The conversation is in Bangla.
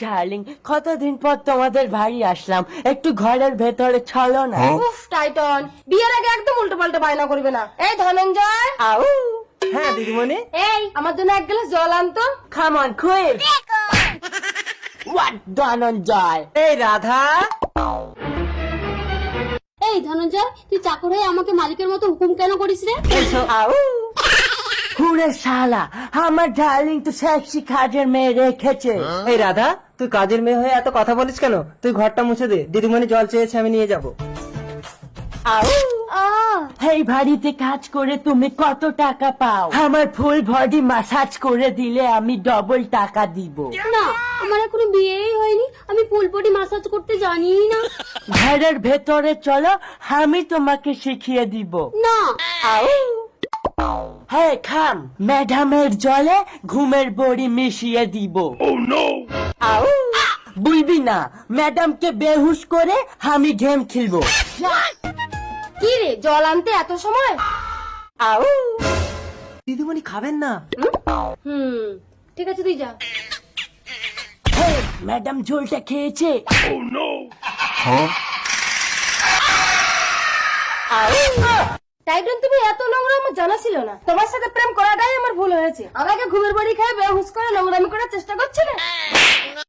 ডার্লিং, কতদিন পর তোমাদের বাড়ি আসলাম, একটু ঘরের ভেতরে চলো না। উফ টাইটন, বিয়ের আগে একদম উল্টো পাল্টা বায়না করবে না। এই ধনঞ্জয়, আউ, হ্যাঁ দিদিমণি। এই আমার জন্য এক গ্লাস জল আনতো। come on quick. What Dhananjay? এই রাধা, এই ধনঞ্জয়, তুই চাকর হয়ে আমাকে মালিকের মতো হুকুম কেন করিস রে? আউ, হুরে শালা, আমার ডার্লিং তো সেক্সি কাজের মেয়ে রেখেছে। এই রাধা, তুই কাজের মেয়ে হয়ে এত কথা বলিস কেন? তুই ঘরটা মুছে দে, দিদিমণি জল চেয়েছে, আমি নিয়ে যাব। আউ, এই বাড়িতে কাজ করে তুমি কত টাকা পাও? আমার ফুল বডি মাসাজ করে দিলে আমি ডবল টাকা দিব। না, আমার এখনো বিয়েই হয়নি, আমি ফুল বডি মাসাজ করতে জানিই না। ঘরের ভেতরে চলো, আমি তোমাকে শিখিয়ে দিব। না, আউ, হ্যাঁ খাম, ম্যাডামের জলে ঘুমের বড়ি মিশিয়ে দিব। আউ, বুঝবি না, ম্যাডামকে বেহুশ করে আমি গেম খেলবো। কি রে, জল আনতে এত সময়? আউ, দিদিমণি খাবেন না? ঠিক আছে তুই যা। হ্যাঁ, ম্যাডাম ঝোলটা খেয়েছে। আউ, টাইটন, তুমি এত নোংরা আমার জানা ছিল না। তোমার সাথে প্রেম করাটাই আমার ভুল হয়েছে। আমাকে ঘুমের বাড়ি খেয়ে বেহুশ করে নোংরামি করার চেষ্টা করছিলে।